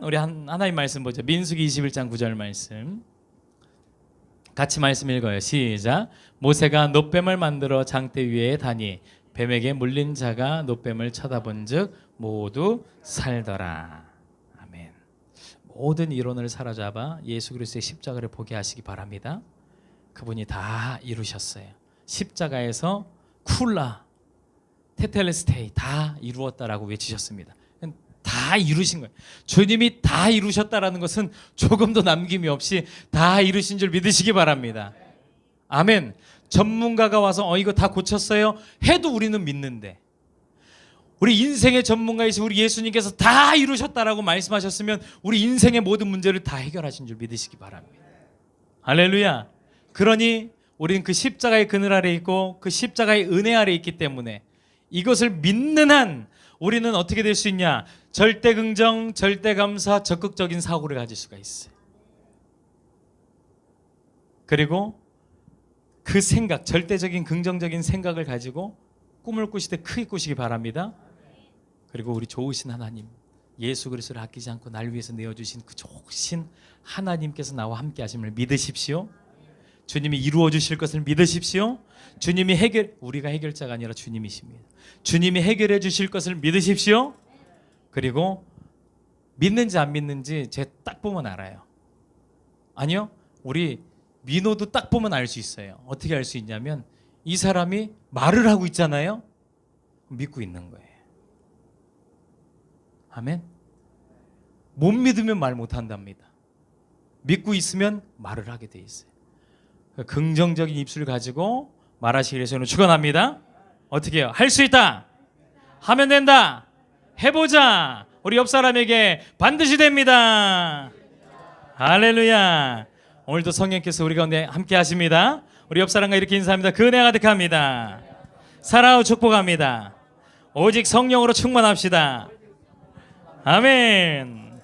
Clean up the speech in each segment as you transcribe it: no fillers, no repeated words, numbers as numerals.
우리 하나님 말씀 보죠. 민수기 21장 9절 말씀. 같이 말씀 읽어요. 시작. 모세가 놋뱀을 만들어 장대 위에 다니 뱀에게 물린 자가 놋뱀을 쳐다본즉 모두 살더라. 아멘. 모든 이론을 사로잡아 예수 그리스도의 십자가를 보게 하시기 바랍니다. 그분이 다 이루셨어요. 십자가에서 쿨라 테텔레스테이 다 이루었다라고 외치셨습니다. 다 이루신 거예요. 주님이 다 이루셨다라는 것은 조금도 남김이 없이 다 이루신 줄 믿으시기 바랍니다. 아멘. 전문가가 와서 이거 다 고쳤어요 해도 우리는 믿는데, 우리 인생의 전문가이신 우리 예수님께서 다 이루셨다라고 말씀하셨으면 우리 인생의 모든 문제를 다 해결하신 줄 믿으시기 바랍니다. 할렐루야. 그러니 우리는 그 십자가의 그늘 아래 있고 그 십자가의 은혜 아래 있기 때문에 이것을 믿는 한 우리는 어떻게 될 수 있냐? 절대 긍정, 절대 감사, 적극적인 사고를 가질 수가 있어요. 그리고 그 생각, 절대적인 긍정적인 생각을 가지고 꿈을 꾸실 때 크게 꾸시기 바랍니다. 그리고 우리 좋으신 하나님, 예수 그리스도를 아끼지 않고 날 위해서 내어주신 그 좋으신 하나님께서 나와 함께 하심을 믿으십시오. 주님이 이루어 주실 것을 믿으십시오. 주님이 우리가 해결자가 아니라 주님이십니다. 주님이 해결해 주실 것을 믿으십시오. 그리고 믿는지 안 믿는지 제 딱 보면 알아요. 아니요, 우리 민호도 딱 보면 알 수 있어요. 어떻게 알 수 있냐면 이 사람이 말을 하고 있잖아요. 믿고 있는 거예요. 아멘. 못 믿으면 말 못한답니다. 믿고 있으면 말을 하게 돼 있어요. 긍정적인 입술 가지고 말하시기 위해서 축원합니다. 어떻게 해요? 할 수 있다. 하면 된다. 해보자. 우리 옆 사람에게 반드시 됩니다. 할렐루야. 오늘도 성령께서 우리 가운데 함께 하십니다. 우리 옆 사람과 이렇게 인사합니다. 그 은혜가 가득합니다. 사랑하고 축복합니다. 오직 성령으로 충만합시다. 아멘.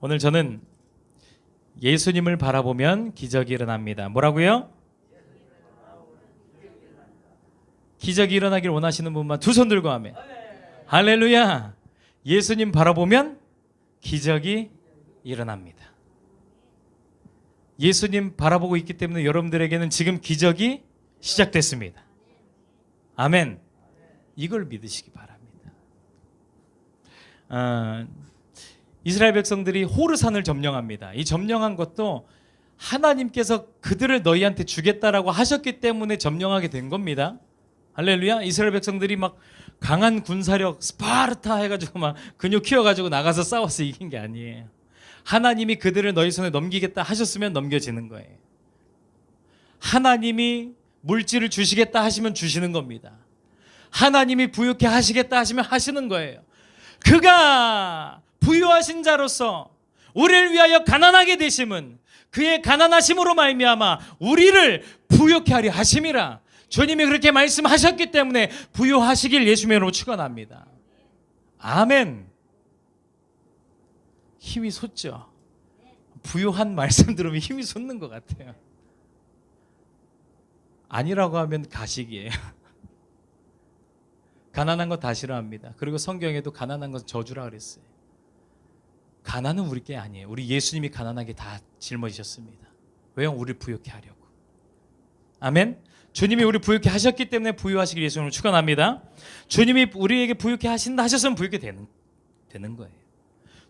오늘 저는 예수님을 바라보면 기적이 일어납니다. 뭐라고요? 기적이 일어나길 원하시는 분만 두 손 들고 하면 할렐루야. 예수님 바라보면 기적이 일어납니다. 예수님 바라보고 있기 때문에 여러분들에게는 지금 기적이 시작됐습니다. 아멘. 이걸 믿으시기 바랍니다. 이스라엘 백성들이 호르산을 점령합니다. 이 점령한 것도 하나님께서 그들을 너희한테 주겠다라고 하셨기 때문에 점령하게 된 겁니다. 할렐루야. 이스라엘 백성들이 막 강한 군사력 스파르타 해가지고 막 근육 키워가지고 나가서 싸워서 이긴 게 아니에요. 하나님이 그들을 너희 손에 넘기겠다 하셨으면 넘겨지는 거예요. 하나님이 물질을 주시겠다 하시면 주시는 겁니다. 하나님이 부유케 하시겠다 하시면 하시는 거예요. 그가 부유하신 자로서 우리를 위하여 가난하게 되심은 그의 가난하심으로 말미암아 우리를 부유케 하려 하심이라. 주님이 그렇게 말씀하셨기 때문에 부유하시길 예수님의 이름으로 축원합니다. 아멘. 힘이 솟죠. 부유한 말씀 들으면 힘이 솟는 것 같아요. 아니라고 하면 가식이에요. 가난한 거 다 싫어합니다. 그리고 성경에도 가난한 건 저주라 그랬어요. 가난은 우리 게 아니에요. 우리 예수님이 가난하게 다 짊어지셨습니다. 왜요? 우리를 부유케 하려고. 아멘. 주님이 우리 부유케 하셨기 때문에 부유하시길 예수님을 축원합니다. 주님이 우리에게 부유케 하신다 하셨으면 부유케 되는 거예요.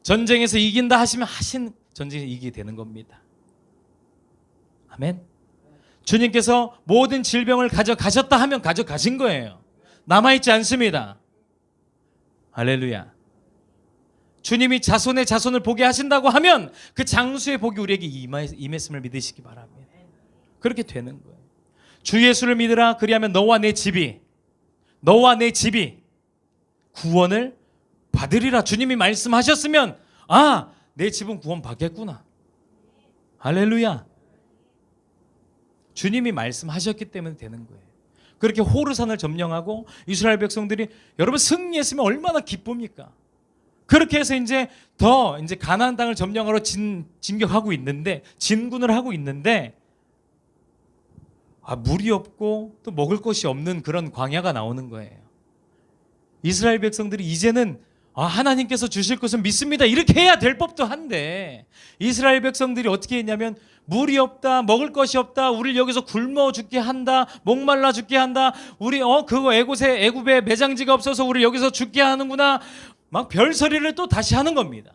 전쟁에서 이긴다 하시면 전쟁에서 이기게 되는 겁니다. 아멘. 주님께서 모든 질병을 가져가셨다 하면 가져가신 거예요. 남아있지 않습니다. 할렐루야. 주님이 자손의 자손을 보게 하신다고 하면 그 장수의 복이 우리에게 임했음을 믿으시기 바랍니다. 그렇게 되는 거예요. 주 예수를 믿으라. 그리하면 너와 내 집이 구원을 받으리라. 주님이 말씀하셨으면 내 집은 구원 받겠구나. 할렐루야. 주님이 말씀하셨기 때문에 되는 거예요. 그렇게 호르산을 점령하고 이스라엘 백성들이 여러분 승리했으면 얼마나 기쁩니까? 그렇게 해서 이제 가나안 땅을 점령하러 진격하고 있는데, 진군을 하고 있는데 물이 없고 또 먹을 것이 없는 그런 광야가 나오는 거예요. 이스라엘 백성들이 이제는 하나님께서 주실 것은 믿습니다. 이렇게 해야 될 법도 한데 이스라엘 백성들이 어떻게 했냐면 물이 없다, 먹을 것이 없다, 우리를 여기서 굶어 죽게 한다, 목말라 죽게 한다, 우리 그거 애굽에 매장지가 없어서 우리를 여기서 죽게 하는구나, 막 별소리를 또 다시 하는 겁니다.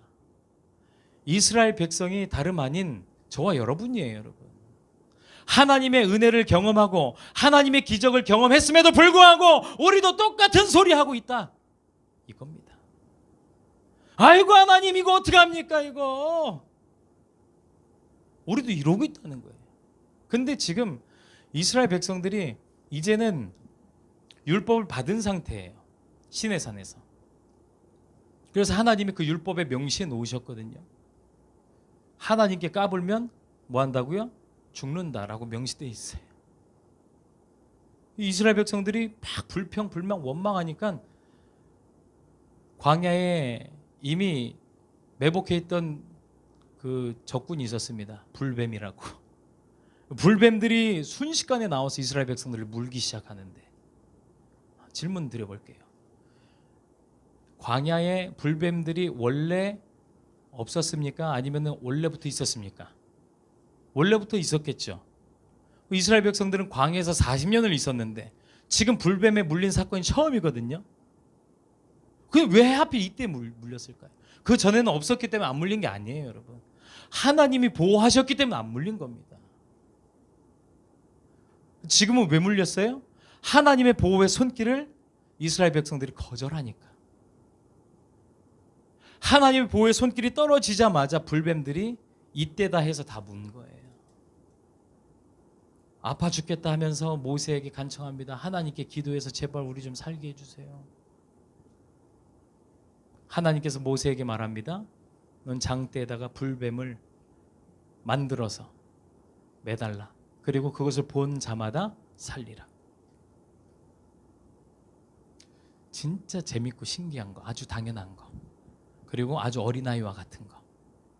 이스라엘 백성이 다름 아닌 저와 여러분이에요, 여러분. 하나님의 은혜를 경험하고 하나님의 기적을 경험했음에도 불구하고 우리도 똑같은 소리 하고 있다, 이겁니다. 아이고 하나님 이거 어떡합니까 이거. 우리도 이러고 있다는 거예요. 근데 지금 이스라엘 백성들이 이제는 율법을 받은 상태예요. 시내산에서. 그래서 하나님이 그 율법에 명시해 놓으셨거든요. 하나님께 까불면 뭐 한다고요? 죽는다라고 명시되어 있어요. 이스라엘 백성들이 막 불평, 불만, 원망하니까 광야에 이미 매복해 있던 그 적군이 있었습니다. 불뱀이라고. 불뱀들이 순식간에 나와서 이스라엘 백성들을 물기 시작하는데, 질문 드려볼게요. 광야에 불뱀들이 원래 없었습니까? 아니면 원래부터 있었습니까? 원래부터 있었겠죠. 이스라엘 백성들은 광야에서 40년을 있었는데 지금 불뱀에 물린 사건이 처음이거든요. 그게 왜 하필 이때 물렸을까요? 그 전에는 없었기 때문에 안 물린 게 아니에요, 여러분. 하나님이 보호하셨기 때문에 안 물린 겁니다. 지금은 왜 물렸어요? 하나님의 보호의 손길을 이스라엘 백성들이 거절하니까. 하나님의 보호의 손길이 떨어지자마자 불뱀들이 이때다 해서 다 문 거예요. 아파 죽겠다 하면서 모세에게 간청합니다. 하나님께 기도해서 제발 우리 좀 살게 해주세요. 하나님께서 모세에게 말합니다. 넌 장대에다가 불뱀을 만들어서 매달라. 그리고 그것을 본 자마다 살리라. 진짜 재밌고 신기한 거, 아주 당연한 거, 그리고 아주 어린아이와 같은 거.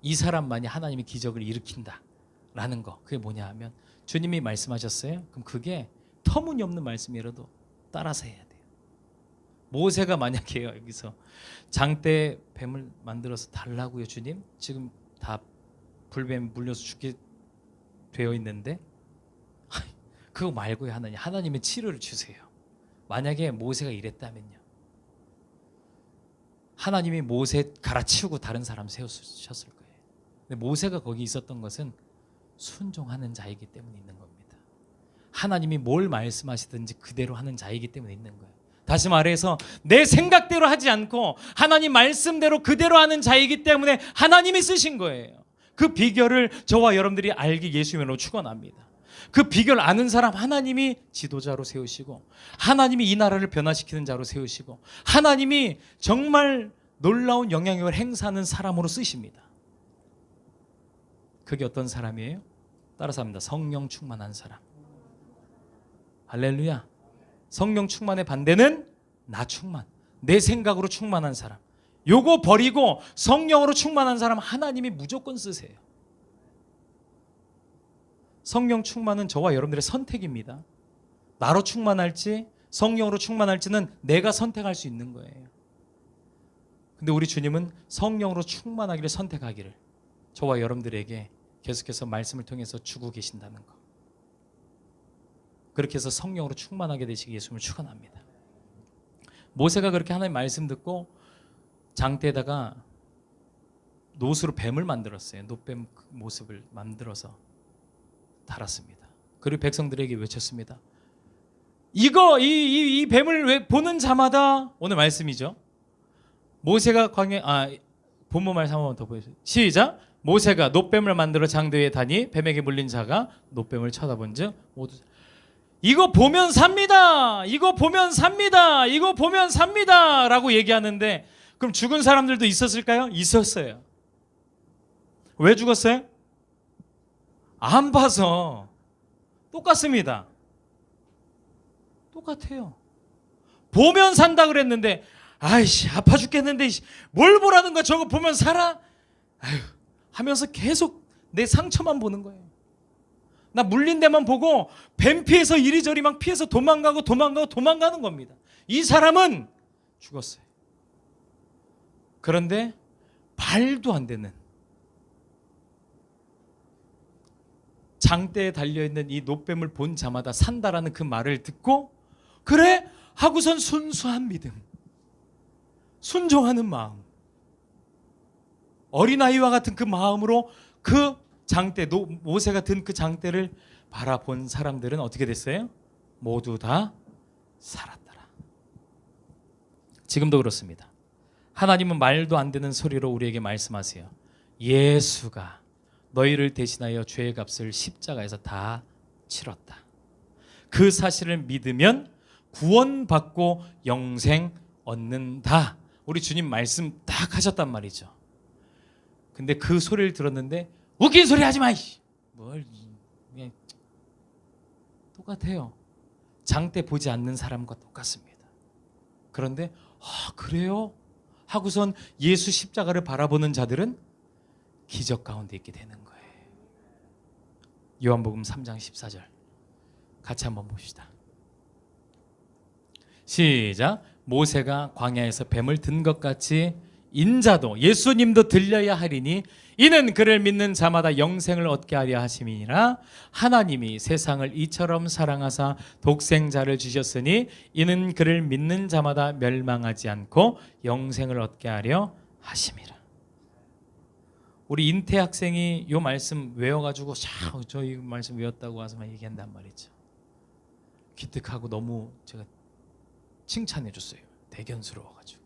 이 사람만이 하나님의 기적을 일으킨다라는 거. 그게 뭐냐 하면 주님이 말씀하셨어요. 그럼 그게 터무니없는 말씀이라도 따라서 해야 돼요. 모세가 만약에 여기서 장대 뱀을 만들어서 달라고요, 주님? 지금 다 불뱀 물려서 죽게 되어 있는데 그거 말고요, 하나님의 치료를 주세요. 만약에 모세가 이랬다면요, 하나님이 모세 갈아치우고 다른 사람 세우셨을 거예요. 근데 모세가 거기 있었던 것은 순종하는 자이기 때문에 있는 겁니다. 하나님이 뭘 말씀하시든지 그대로 하는 자이기 때문에 있는 거예요. 다시 말해서 내 생각대로 하지 않고 하나님 말씀대로 그대로 하는 자이기 때문에 하나님이 쓰신 거예요. 그 비결을 저와 여러분들이 알기 예수님으로 축원합니다. 그 비결 아는 사람 하나님이 지도자로 세우시고, 하나님이 이 나라를 변화시키는 자로 세우시고, 하나님이 정말 놀라운 영향력을 행사하는 사람으로 쓰십니다. 그게 어떤 사람이에요? 따라서 합니다. 성령 충만한 사람. 할렐루야. 성령 충만의 반대는 나 충만, 내 생각으로 충만한 사람. 요거 버리고 성령으로 충만한 사람 하나님이 무조건 쓰세요. 성령 충만은 저와 여러분들의 선택입니다. 나로 충만할지 성령으로 충만할지는 내가 선택할 수 있는 거예요. 근데 우리 주님은 성령으로 충만하기를 선택하기를 저와 여러분들에게 계속해서 말씀을 통해서 주고 계신다는 거. 그렇게 해서 성령으로 충만하게 되시기 예수님을 축원합니다. 모세가 그렇게 하나님 말씀 듣고 장대에다가 노수로 뱀을 만들었어요. 노뱀 모습을 만들어서 달았습니다. 그리고 백성들에게 외쳤습니다. 이 뱀을 왜 보는 자마다, 오늘 말씀이죠. 모세가 본문 말씀 한번 더 보여주세요. 시작. 모세가 노뱀을 만들어 장대 위에 다니 뱀에게 물린 자가 노뱀을 쳐다본즉 모두 이거 보면 삽니다. 이거 보면 삽니다. 이거 보면 삽니다. 라고 얘기하는데, 그럼 죽은 사람들도 있었을까요? 있었어요. 왜 죽었어요? 안 봐서. 똑같습니다. 똑같아요. 보면 산다 그랬는데, 아이씨 아파 죽겠는데 뭘 보라는 거야. 저거 보면 살아? 아휴 하면서 계속 내 상처만 보는 거예요. 나 물린 데만 보고 뱀 피해서 이리저리 막 피해서 도망가는 겁니다. 이 사람은 죽었어요. 그런데 말도 안 되는 장대에 달려있는 이 노뱀을 본 자마다 산다라는 그 말을 듣고 그래? 하고선 순수한 믿음, 순종하는 마음, 어린아이와 같은 그 마음으로 그 장대, 모세가 든 그 장대를 바라본 사람들은 어떻게 됐어요? 모두 다 살았더라. 지금도 그렇습니다. 하나님은 말도 안 되는 소리로 우리에게 말씀하세요. 예수가 너희를 대신하여 죄의 값을 십자가에서 다 치렀다. 그 사실을 믿으면 구원받고 영생 얻는다. 우리 주님 말씀 딱 하셨단 말이죠. 근데 그 소리를 들었는데 웃긴 소리 하지 마. 뭘 그냥 똑같아요. 장대 보지 않는 사람과 똑같습니다. 그런데 그래요? 하고선 예수 십자가를 바라보는 자들은 기적 가운데 있게 되는 거예요. 요한복음 3장 14절 같이 한번 봅시다. 시작. 모세가 광야에서 뱀을 든 것 같이 인자도 예수님도 들려야 하리니 이는 그를 믿는 자마다 영생을 얻게 하려 하심이니라. 하나님이 세상을 이처럼 사랑하사 독생자를 주셨으니 이는 그를 믿는 자마다 멸망하지 않고 영생을 얻게 하려 하심이라. 우리 인태 학생이 이 말씀 외워가지고 저 이 말씀 외웠다고 와서만 얘기한단 말이죠. 기특하고 너무 제가 칭찬해 줬어요. 대견스러워가지고.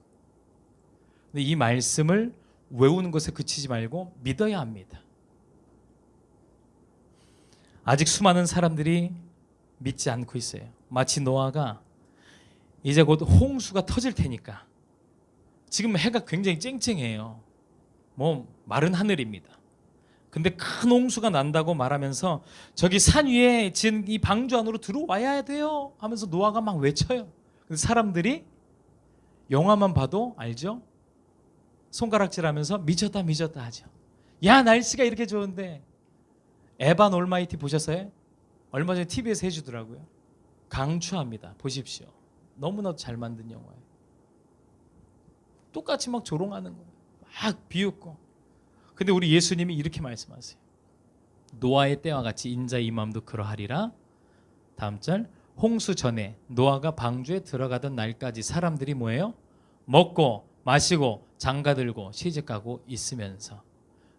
근데 이 말씀을 외우는 것에 그치지 말고 믿어야 합니다. 아직 수많은 사람들이 믿지 않고 있어요. 마치 노아가 이제 곧 홍수가 터질 테니까, 지금 해가 굉장히 쨍쨍해요. 마른 하늘입니다. 근데 큰 홍수가 난다고 말하면서 저기 산 위에 지은 이 방주 안으로 들어와야 돼요 하면서 노아가 막 외쳐요. 근데 사람들이 영화만 봐도 알죠? 손가락질하면서 미쳤다 하죠. 야, 날씨가 이렇게 좋은데. 에반 올마이티 보셨어요? 얼마 전에 TV에서 해주더라고요. 강추합니다. 보십시오. 너무나도 잘 만든 영화예요. 똑같이 막 조롱하는 거예요. 막 비웃고. 근데 우리 예수님이 이렇게 말씀하세요. 노아의 때와 같이 인자의 임함도 그러하리라. 다음 절. 홍수 전에 노아가 방주에 들어가던 날까지 사람들이 뭐예요? 먹고 마시고 장가들고 시집가고 있으면서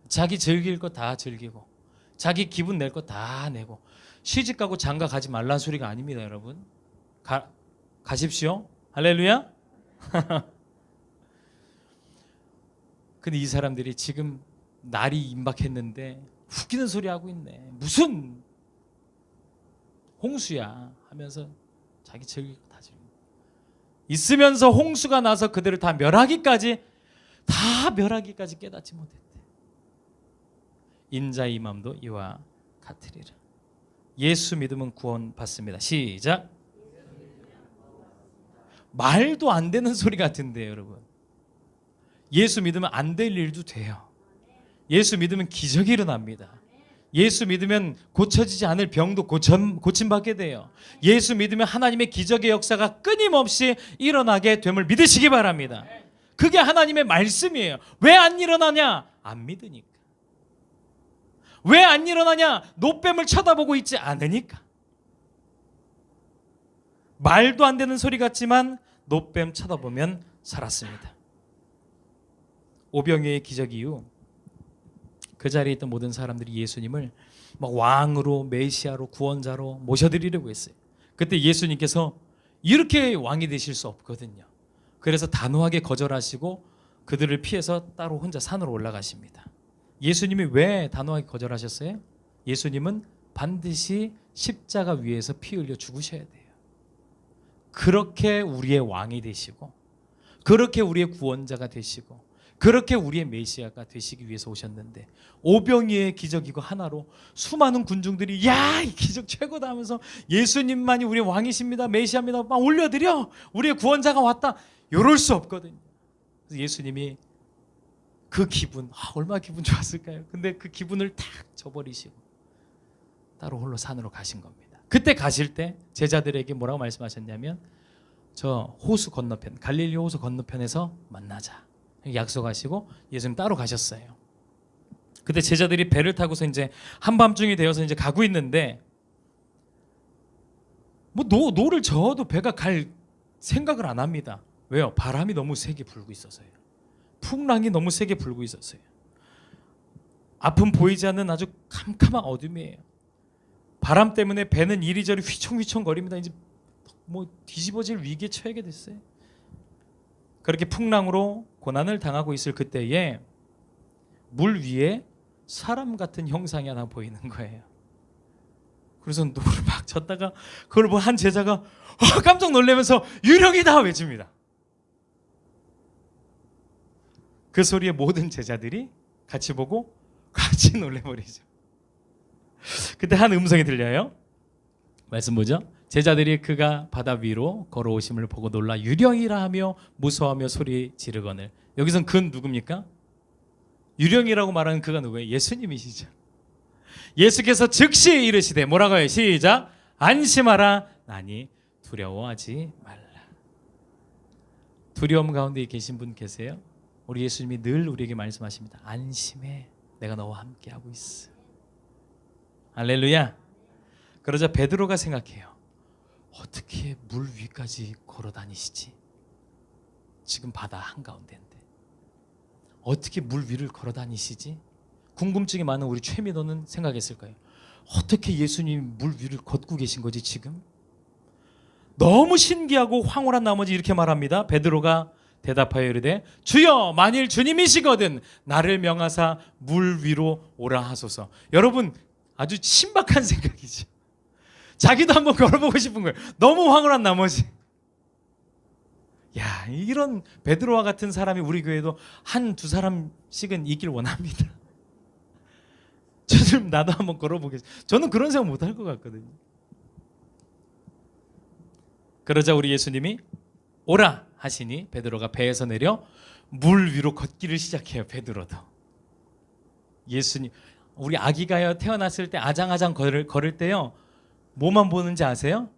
자기 즐길 거 다 즐기고 자기 기분 낼 거 다 내고 시집가고 장가 가지 말라는 소리가 아닙니다, 여러분. 가십시오. 할렐루야. 근데 이 사람들이 지금 날이 임박했는데 웃기는 소리 하고 있네. 무슨 홍수야 하면서 자기 즐길 거 다 즐기고 있으면서 홍수가 나서 그들을 다 멸하기까지 깨닫지 못했대. 인자의 임함도 이와 같으리라. 예수 믿으면 구원 받습니다. 시작. 말도 안 되는 소리 같은데요, 여러분. 예수 믿으면 안 될 일도 돼요. 예수 믿으면 기적이 일어납니다. 예수 믿으면 고쳐지지 않을 병도 고침받게 돼요. 예수 믿으면 하나님의 기적의 역사가 끊임없이 일어나게 됨을 믿으시기 바랍니다. 그게 하나님의 말씀이에요. 왜 안 일어나냐? 안 믿으니까. 왜 안 일어나냐? 노뱀을 쳐다보고 있지 않으니까. 말도 안 되는 소리 같지만 노뱀 쳐다보면 살았습니다. 오병이어의 기적 이후 그 자리에 있던 모든 사람들이 예수님을 막 왕으로, 메시아로, 구원자로 모셔드리려고 했어요. 그때 예수님께서 이렇게 왕이 되실 수 없거든요. 그래서 단호하게 거절하시고 그들을 피해서 따로 혼자 산으로 올라가십니다. 예수님이 왜 단호하게 거절하셨어요? 예수님은 반드시 십자가 위에서 피 흘려 죽으셔야 돼요. 그렇게 우리의 왕이 되시고, 그렇게 우리의 구원자가 되시고, 그렇게 우리의 메시아가 되시기 위해서 오셨는데, 오병이어의 기적이고 하나로 수많은 군중들이 야, 이 기적 최고다 하면서 예수님만이 우리의 왕이십니다, 메시아입니다, 막 올려드려, 우리의 구원자가 왔다, 이럴 수 없거든요. 그래서 예수님이 그 기분, 얼마나 기분 좋았을까요? 근데 그 기분을 탁 저버리시고 따로 홀로 산으로 가신 겁니다. 그때 가실 때 제자들에게 뭐라고 말씀하셨냐면, 저 호수 건너편, 갈릴리 호수 건너편에서 만나자. 약속하시고 예수님 따로 가셨어요. 그때 제자들이 배를 타고서 이제 한밤중이 되어서 이제 가고 있는데 뭐 노를 저어도 배가 갈 생각을 안 합니다. 왜요? 바람이 너무 세게 불고 있어서요. 풍랑이 너무 세게 불고 있었어요. 앞은 보이지 않는 아주 캄캄한 어둠이에요. 바람 때문에 배는 이리저리 휘청휘청 거립니다. 이제 뭐 뒤집어질 위기에 처하게 됐어요. 그렇게 풍랑으로 고난을 당하고 있을 그때에 물 위에 사람 같은 형상이 하나 보이는 거예요. 그래서 노를 막 쳤다가 그걸 본 한 제자가 깜짝 놀라면서 유령이다 외칩니다. 그 소리에 모든 제자들이 같이 보고 같이 놀래버리죠. 그때 한 음성이 들려요. 말씀 보죠. 제자들이 그가 바다 위로 걸어오심을 보고 놀라 유령이라 하며 무서워하며 소리 지르거늘. 여기선 그 누굽니까? 유령이라고 말하는 그가 누구예요? 예수님이시죠. 예수께서 즉시 이르시되 뭐라고 해요? 시작. 안심하라. 나니 두려워하지 말라. 두려움 가운데 계신 분 계세요? 우리 예수님이 늘 우리에게 말씀하십니다. 안심해. 내가 너와 함께하고 있어. 할렐루야. 그러자 베드로가 생각해요. 어떻게 물 위까지 걸어 다니시지? 지금 바다 한가운데인데 어떻게 물 위를 걸어 다니시지? 궁금증이 많은 우리 최민호는 생각했을 거예요. 어떻게 예수님이 물 위를 걷고 계신 거지 지금? 너무 신기하고 황홀한 나머지 이렇게 말합니다. 베드로가 대답하여 이르되 주여 만일 주님이시거든 나를 명하사 물 위로 오라 하소서. 여러분 아주 신박한 생각이죠. 자기도 한번 걸어보고 싶은 거예요. 너무 황홀한 나머지. 야, 이런 베드로와 같은 사람이 우리 교회도 한두 사람씩은 있길 원합니다. 저는 나도 한번 걸어보겠습니다. 저는 그런 생각 못할 것 같거든요. 그러자 우리 예수님이 오라 하시니 베드로가 배에서 내려 물 위로 걷기를 시작해요. 베드로도. 예수님, 우리 아기가요 태어났을 때 아장아장 걸을 때요 뭐만 보는지 아세요?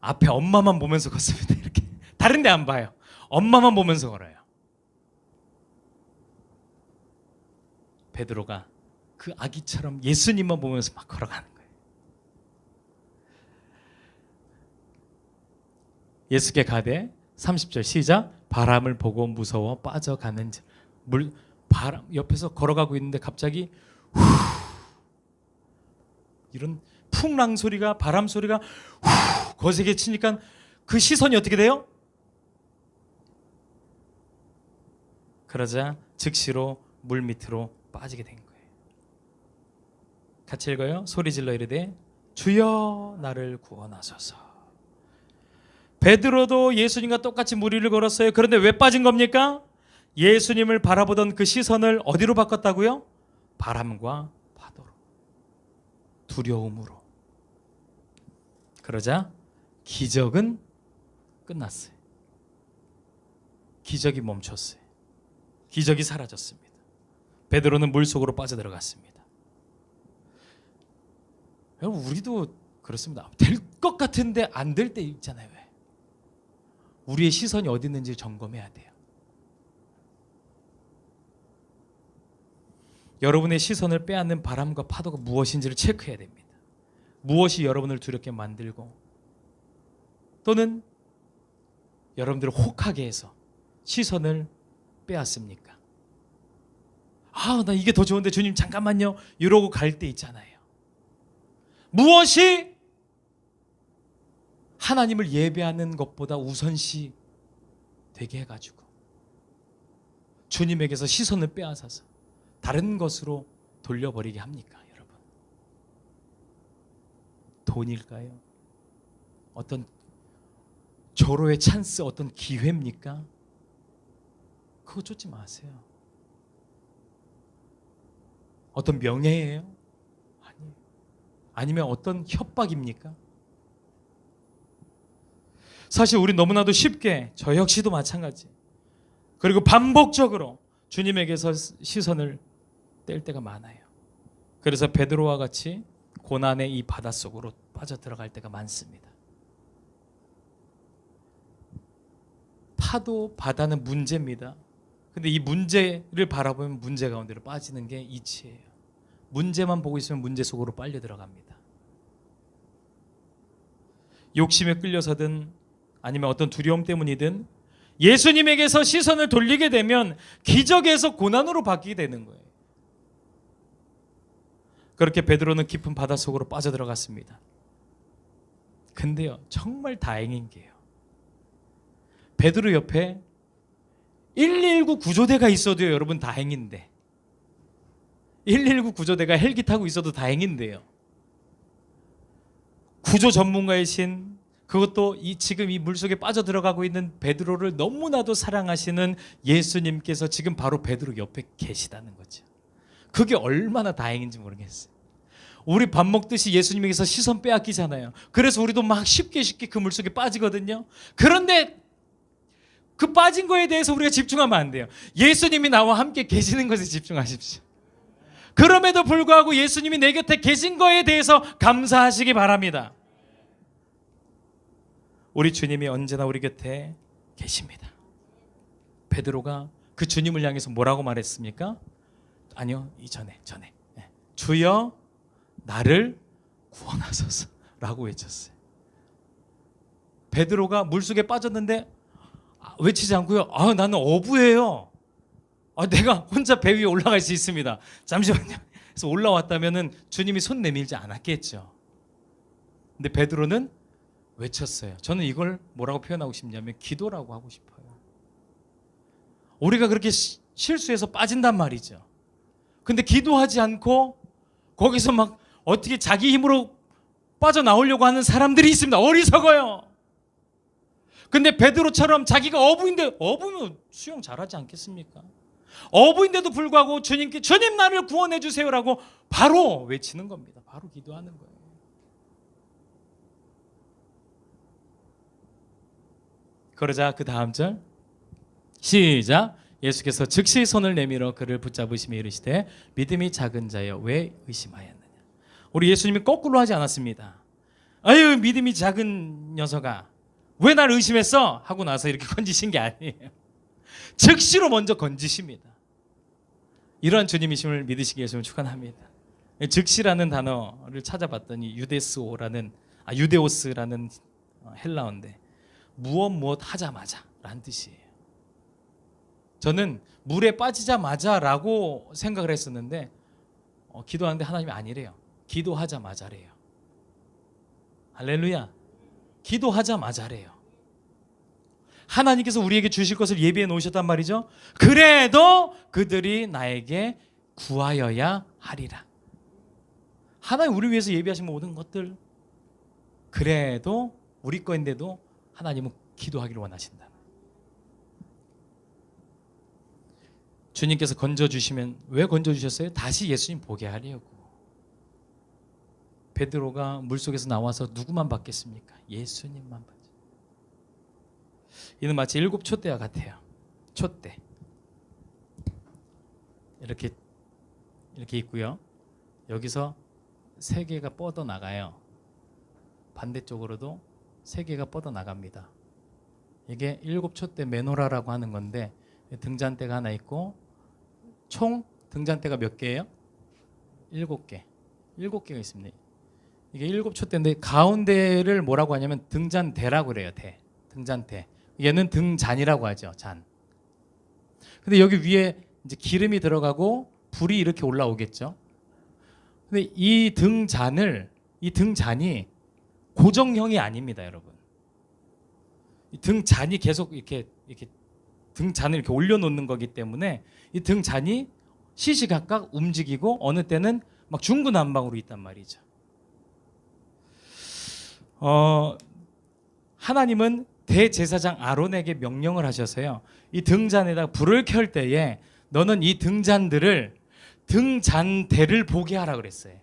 앞에 엄마만 보면서 걷습니다. 이렇게 다른 데 안 봐요. 엄마만 보면서 걸어요. 베드로가 그 아기처럼 예수님만 보면서 막 걸어가는 거예요. 예수께 가되 30절 시작. 바람을 보고 무서워 빠져가는 바람 옆에서 걸어가고 있는데 갑자기 후 이런 풍랑 소리가 바람 소리가 후 거세게 치니까 그 시선이 어떻게 돼요? 그러자 즉시로 물 밑으로 빠지게 된 거예요. 같이 읽어요. 소리 질러 이르되 주여 나를 구원하소서. 베드로도 예수님과 똑같이 물 위를 걸었어요. 그런데 왜 빠진 겁니까? 예수님을 바라보던 그 시선을 어디로 바꿨다고요? 바람과 파도로, 두려움으로. 그러자 기적은 끝났어요. 기적이 멈췄어요. 기적이 사라졌습니다. 베드로는 물속으로 빠져들어갔습니다. 여러분 우리도 그렇습니다. 될 것 같은데 안 될 때 있잖아요. 왜? 우리의 시선이 어디 있는지 점검해야 돼요. 여러분의 시선을 빼앗는 바람과 파도가 무엇인지를 체크해야 됩니다. 무엇이 여러분을 두렵게 만들고 또는 여러분들을 혹하게 해서 시선을 빼앗습니까? 아, 나 이게 더 좋은데 주님 잠깐만요 이러고 갈 때 있잖아요. 무엇이 하나님을 예배하는 것보다 우선시 되게 해가지고 주님에게서 시선을 빼앗아서 다른 것으로 돌려버리게 합니까? 여러분, 돈일까요? 어떤 조로의 찬스, 어떤 기회입니까? 그거 쫓지 마세요. 어떤 명예예요? 아니에요. 아니면 어떤 협박입니까? 사실 우리 너무나도 쉽게, 저 역시도 마찬가지, 그리고 반복적으로 주님에게서 시선을 뗄 때가 많아요. 그래서 베드로와 같이 고난의 이 바닷속으로 빠져들어갈 때가 많습니다. 파도, 바다는 문제입니다. 근데 이 문제를 바라보면 문제 가운데로 빠지는 게 이치예요. 문제만 보고 있으면 문제 속으로 빨려 들어갑니다. 욕심에 끌려서든 아니면 어떤 두려움 때문이든 예수님에게서 시선을 돌리게 되면 기적에서 고난으로 바뀌게 되는 거예요. 그렇게 베드로는 깊은 바닷속으로 빠져들어갔습니다. 근데요, 정말 다행인 게요, 베드로 옆에 119 구조대가 있어도요, 여러분 다행인데, 119 구조대가 헬기 타고 있어도 다행인데요, 구조 전문가이신, 그것도 지금 이 물속에 빠져들어가고 있는 베드로를 너무나도 사랑하시는 예수님께서 지금 바로 베드로 옆에 계시다는 거죠. 그게 얼마나 다행인지 모르겠어요. 우리 밥 먹듯이 예수님에게서 시선 빼앗기잖아요. 그래서 우리도 막 쉽게 그 물속에 빠지거든요. 그런데 그 빠진 거에 대해서 우리가 집중하면 안 돼요. 예수님이 나와 함께 계시는 것에 집중하십시오. 그럼에도 불구하고 예수님이 내 곁에 계신 거에 대해서 감사하시기 바랍니다. 우리 주님이 언제나 우리 곁에 계십니다. 베드로가 그 주님을 향해서 뭐라고 말했습니까? 아니요, 전에 주여 나를 구원하소서라고 외쳤어요. 베드로가 물속에 빠졌는데 외치지 않고요, 나는 어부예요, 내가 혼자 배 위에 올라갈 수 있습니다, 잠시만요. 그래서 올라왔다면은 주님이 손 내밀지 않았겠죠. 근데 베드로는 외쳤어요. 저는 이걸 뭐라고 표현하고 싶냐면 기도라고 하고 싶어요. 우리가 그렇게 실수해서 빠진단 말이죠. 근데 기도하지 않고 거기서 막 어떻게 자기 힘으로 빠져나오려고 하는 사람들이 있습니다. 어리석어요. 근데 베드로처럼 자기가 어부인데, 어부는 수영 잘하지 않겠습니까? 어부인데도 불구하고 주님께 주님 나를 구원해 주세요라고 바로 외치는 겁니다. 바로 기도하는 거예요. 그러자 그 다음 절 시작. 예수께서 즉시 손을 내밀어 그를 붙잡으시며 이르시되 믿음이 작은 자여 왜 의심하였느냐. 우리 예수님이 거꾸로 하지 않았습니다. 아유 믿음이 작은 녀석아 왜 날 의심했어? 하고 나서 이렇게 건지신 게 아니에요. 즉시로 먼저 건지십니다. 이러한 주님이심을 믿으시게 해주시면 축원합니다. 즉시라는 단어를 찾아봤더니 유데오스라는 헬라어인데 무엇 하자마자 라는 뜻이에요. 저는 물에 빠지자마자라고 생각을 했었는데 기도하는데 하나님이 아니래요. 기도하자마자래요. 할렐루야. 기도하자마자래요. 하나님께서 우리에게 주실 것을 예비해 놓으셨단 말이죠. 그래도 그들이 나에게 구하여야 하리라. 하나님 우리 위해서 예비하신 모든 것들, 그래도 우리 거인데도 하나님은 기도하기를 원하신다. 주님께서 건져주시면 왜 건져주셨어요? 다시 예수님 보게 하려고. 베드로가 물속에서 나와서 누구만 받겠습니까? 예수님만 받죠. 이는 마치 7 촛대와 같아요. 촛대 이렇게 있고요. 여기서 3개가 뻗어 나가요. 반대쪽으로도 3개가 뻗어 나갑니다. 이게 7 촛대 메노라라고 하는 건데 등잔대가 하나 있고 총 등잔대가 몇 개예요? 7개. 7개가 있습니다. 이게 7 촛대인데 가운데를 뭐라고 하냐면 등잔대라고 그래요. 등잔대. 얘는 등잔이라고 하죠. 잔. 근데 여기 위에 이제 기름이 들어가고 불이 이렇게 올라오겠죠. 근데 이 등잔이 고정형이 아닙니다, 여러분. 이 등잔이 계속 이렇게 등잔을 이렇게 올려놓는 거기 때문에 이 등잔이 시시각각 움직이고 어느 때는 막 중구난방으로 있단 말이죠. 하나님은 대제사장 아론에게 명령을 하셔서요. 이 등잔에다 불을 켤 때에 너는 이 등잔대를 보게 하라 그랬어요.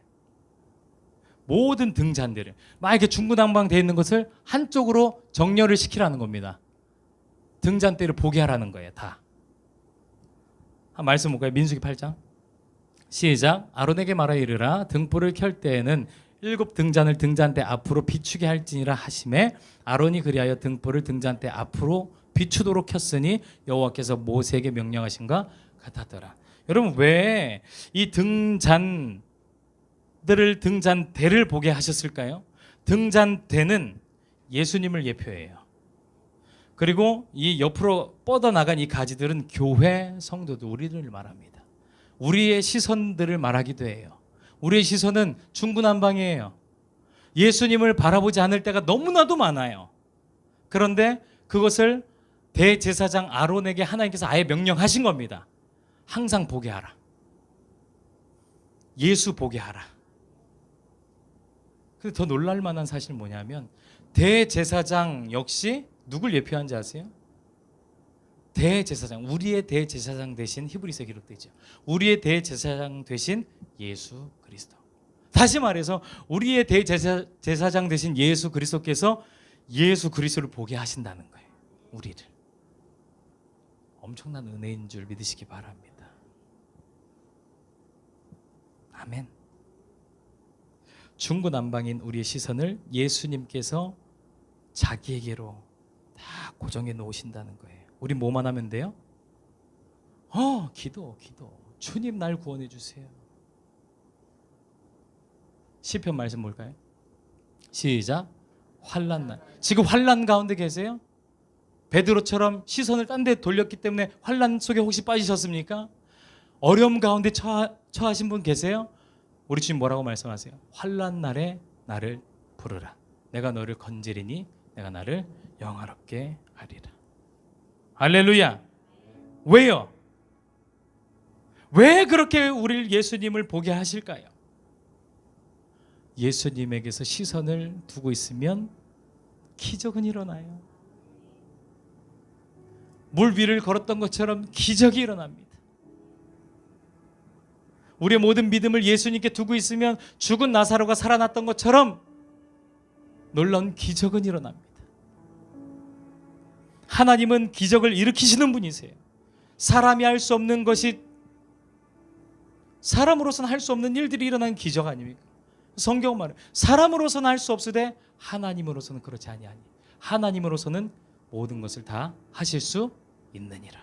모든 등잔대를 막 이렇게 중구난방되어 있는 것을 한쪽으로 정렬을 시키라는 겁니다. 등잔대를 보게 하라는 거예요. 다. 한 말씀 볼까요? 민수기 8장 시작. 아론에게 말하 이르라 등불을 켤 때에는 7 등잔을 등잔대 앞으로 비추게 할지니라 하시매 아론이 그리하여 등불을 등잔대 앞으로 비추도록 켰으니 여호와께서 모세에게 명령하신가 같았더라. 여러분, 왜 이 등잔대를 보게 하셨을까요? 등잔대는 예수님을 예표해요. 그리고 이 옆으로 뻗어나간 이 가지들은 교회 성도들, 우리를 말합니다. 우리의 시선들을 말하기도 해요. 우리의 시선은 중구난방이에요. 예수님을 바라보지 않을 때가 너무나도 많아요. 그런데 그것을 대제사장 아론에게 하나님께서 아예 명령하신 겁니다. 항상 보게 하라. 예수 보게 하라. 근데 더 놀랄 만한 사실은 뭐냐면 대제사장 역시 누굴 예표하는지 아세요? 대제사장, 우리의 대제사장 대신, 히브리서에 기록되죠. 우리의 대제사장 대신 예수 그리스도. 다시 말해서 우리의 대제사장 대신 예수 그리스도께서 예수 그리스도를 보게 하신다는 거예요. 우리를. 엄청난 은혜인 줄 믿으시기 바랍니다. 아멘. 중구난방인 우리의 시선을 예수님께서 자기에게로 다 고정해 놓으신다는 거예요. 우리 뭐만 하면 돼요? 기도. 주님 날 구원해 주세요. 시편 말씀 볼까요? 시작. 환난 날. 지금 환난 가운데 계세요? 베드로처럼 시선을 딴 데 돌렸기 때문에 환난 속에 혹시 빠지셨습니까? 어려움 가운데 처하신 분 계세요? 우리 주님 뭐라고 말씀하세요? 환난 날에 나를 부르라. 내가 너를 건지리니 내가 나를 영화롭게 하리라. 할렐루야. 왜요? 왜 그렇게 우리를 예수님을 보게 하실까요? 예수님에게서 시선을 두고 있으면 기적은 일어나요. 물 위를 걸었던 것처럼 기적이 일어납니다. 우리의 모든 믿음을 예수님께 두고 있으면 죽은 나사로가 살아났던 것처럼 놀라운 기적은 일어납니다. 하나님은 기적을 일으키시는 분이세요. 사람이 할 수 없는 것이, 사람으로서는 할 수 없는 일들이 일어나는 기적 아닙니까? 성경 말은 사람으로서는 할 수 없으되 하나님으로서는 그렇지 아니하니 하나님으로서는 모든 것을 다 하실 수 있느니라.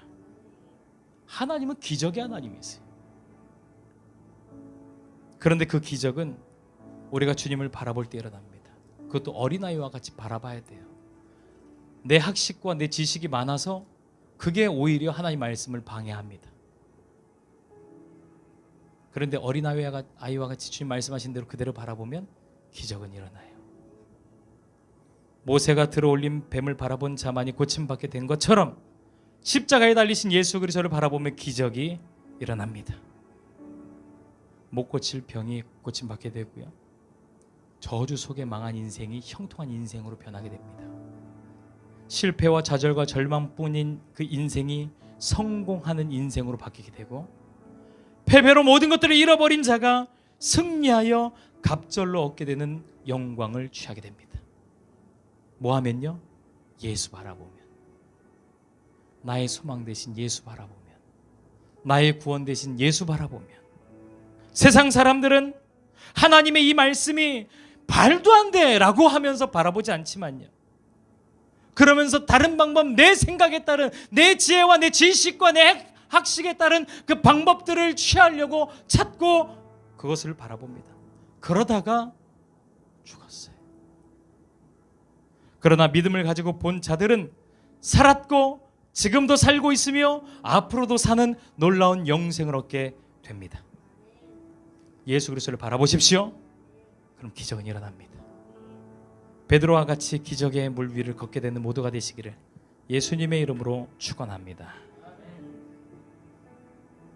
하나님은 기적의 하나님이세요. 그런데 그 기적은 우리가 주님을 바라볼 때 일어납니다. 그것도 어린아이와 같이 바라봐야 돼요. 내 학식과 내 지식이 많아서 그게 오히려 하나님 말씀을 방해합니다. 그런데 어린아이와 같이 주님 말씀하신 대로 그대로 바라보면 기적은 일어나요. 모세가 들어올린 뱀을 바라본 자만이 고침받게 된 것처럼 십자가에 달리신 예수 그리스도를 바라보면 기적이 일어납니다. 못 고칠 병이 고침받게 되고요. 저주 속에 망한 인생이 형통한 인생으로 변하게 됩니다. 실패와 좌절과 절망뿐인 그 인생이 성공하는 인생으로 바뀌게 되고, 패배로 모든 것들을 잃어버린 자가 승리하여 갑절로 얻게 되는 영광을 취하게 됩니다. 뭐 하면요? 예수 바라보면, 나의 소망 대신 예수 바라보면, 나의 구원 대신 예수 바라보면. 세상 사람들은 하나님의 이 말씀이 말도 안 돼 라고 하면서 바라보지 않지만요, 그러면서 다른 방법, 내 생각에 따른, 내 지혜와 내 지식과 내 학식에 따른 그 방법들을 취하려고 찾고 그것을 바라봅니다. 그러다가 죽었어요. 그러나 믿음을 가지고 본 자들은 살았고 지금도 살고 있으며 앞으로도 사는 놀라운 영생을 얻게 됩니다. 예수 그리스도를 바라보십시오. 그럼 기적은 일어납니다. 베드로와 같이 기적의 물 위를 걷게 되는 모두가 되시기를 예수님의 이름으로 축원합니다.